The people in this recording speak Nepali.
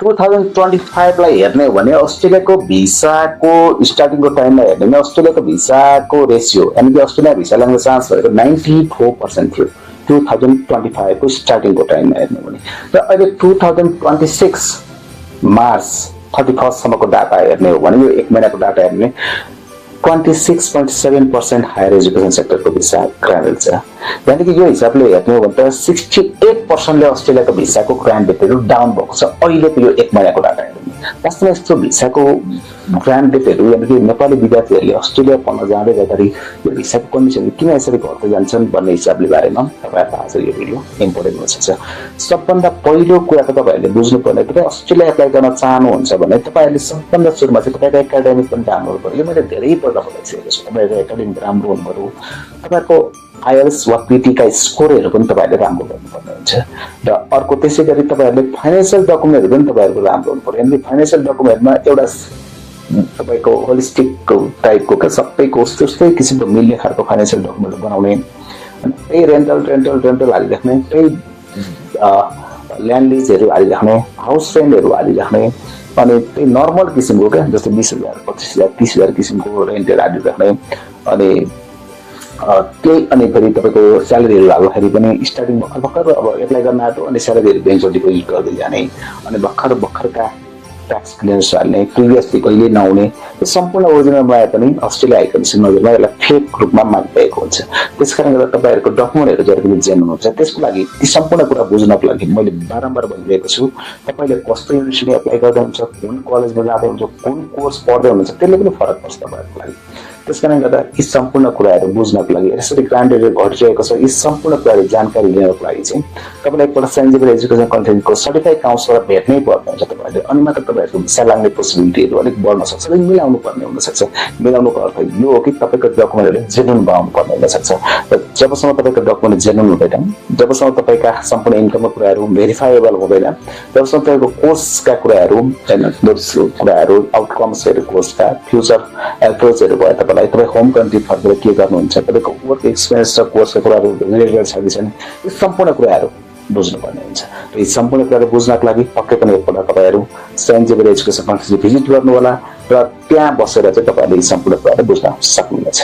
2025 लाई हेर्ने हो भने अस्ट्रेलियाको भिसाको स्टार्टिङको टाइममा हेर्ने भने अस्ट्रेलियाको भिसाको रेसियो यानि कि अस्ट्रेलिया भिसा लाग्ने चान्स भनेको 94% थियो 2025 को स्टार्टिङको टाइममा हेर्ने हो भने र अहिले 2026 मार्च 31 सम्मको डाटा हेर्ने हो भने यो एक महिनाको डाटा हेर्ने 26.7% हायर एजुकेसन सेक्टरको भिसा ग्रान्टेड छ यानि कि यो हिसाबले हेर्ने हो भने 68% ले अस्ट्रेलियाको भिसाको ग्रान्ट डेटहरु डाउन भएको छ अहिलेको यो एक महिनाको डाटा हेर्ने वास्तवमा यस्तो भिसाको ग्रान्ट डेटहरु यानि कि नेपाली विद्यार्थीहरूले अस्ट्रेलिया पढ्न जाँदै गर्दाखेरि यो भिसाको कन्डिसन किन यसरी घट्दै जान्छन् भन्ने हिसाबले बारेमा तपाईहरुलाई आज यो भिडियो इम्पोर्टेन्ट हुन सक्छ सबभन्दा पहिलो कुरा त तपाईहरुले बुझ्नुपर्ने तपाईं अस्ट्रेलिया एप्लाई गर्न चाहनुहुन्छ भने तपाईहरुले सबभन्दा सुरुमा चाहिँ तपाईको एकाडेमिक पनि राम्रो गर्नु मैले धेरै पल्ट भनिसकेको छु तपाईको एकाडेमिक राम्रो हुनु पर्यो तपाईको आईएलटीएस वा पीटी का स्कोरहरु पनि तपाईहरुले राम्रो गर्नुपर्ने हुन्छ र अर्को त्यसैगरी तपाईहरुले फाइनान्शियल डकुमेन्टहरु पनि तपाईहरुको राम्रो हुनु पर्यो यानी फाइनान्शियल डकुमेन्टमा एउटा तपाईको होलिस्टिक टाइपको के सबैको त्यस्तै किसिमको मिल्ने खालको फाइनान्शियल डकुमेन्ट बनाउने अनि त्यही रेन्टल हालिराख्ने त्यही ल्यान्ड लिजहरु हालिराख्ने हाउस रेन्टहरु हालिराख्ने अनि त्यही नर्मल किसिमको के जस्तै 20000 25000 30000 किसिमको रेन्टहरु हालिराख्ने अनि त्यही अनि फेरि तपाईको स्यालेरीहरु हाल्दाखेरि पनि स्टार्टिङमा भर्खर अब एप्लाई गर्न आएको अनि स्यालेरीहरु बेङ्कमा डिपोजिट गर्दै जाने अनि भर्खरका ट्याक्स क्लियरेन्स हाल्ने प्रिभियसली कहिले नआउने यो सम्पूर्ण ओरिजिनल आए पनि अस्ट्रेलिया हाइकमिसन नजरमा यसलाई फेक रूपमा मानिएको हुन्छ त्यसकारण गर्दा तपाईहरुको डकुमेन्टहरु जहिले पनि जेन्युन हुन्छ त्यसको लागि ती सम्पूर्ण कुरा बुझ्नको लागि मैले बारम्बार भनिरहेको छु तपाईले कस्तो युनिभर्सिटी एप्लाई गर्दै हुनुहुन्छ कुन कलेजमा जाँदै हुनुहुन्छ कुन कोर्स पढ्दै हुनुहुन्छ त्यसले पनि फरक पर्छ तपाईहरुको लागि त्यसकारण गर्दा यी सम्पूर्ण कुराहरु बुझ्नको लागि यसरी ग्रान्ट रेट घटिरहेको छ यी सम्पूर्ण कुराहरु जानकारी लिनको लागि चाहिँ तपाईलाई एकपल्ट सेन्जिबल एजुकेसन कन्टेन्टको सर्टिफाइड काउन्सिलर भेट्नै पर्छ तपाईहरुले अनि मात्र तपाईहरुको भिसा लाग्ने पोसिबिलिटीहरु अलिक बढ्न सक्छ र मिलाउनु पर्ने हुन सक्छ मिलाउनुको अर्थ यो हो कि तपाईको डकुमेन्टहरु जेन्युन बनाउनु पर्ने हुन सक्छ र जबसम्म तपाईको डकुमेन्ट जेन्युन हुँदैन जबसम्म तपाईका सम्पूर्ण इन्कमको कुराहरु भेरिफाएबल हुँदैन जबसम्म तपाईको कोर्सका कुराहरु हैन दोस्रो कुराहरु आउटकम्सहरु कोर्सका फ्युचर एप्रोचहरु भयो तपाईं होम कन्ट्री फर्केर के गर्नुहुन्छ तपाईको वर्क एक्सपीरियन्स र कोर्सका कुराहरु रिलेटेड छ कि छैन यो सम्पूर्ण कुराहरु बुझ्नुपर्ने हुन्छ र यी सम्पूर्ण कुराहरु बुझ्नको लागि पक्कै पनि एकपल्ट तपाईहरु सेन्जिबल एजुकेसन कन्टेन्ट भिजिट गर्नु होला र त्यहाँ बसेर चाहिँ तपाईले यी सम्पूर्ण कुराहरु बुझ्न सक्नुहुनेछ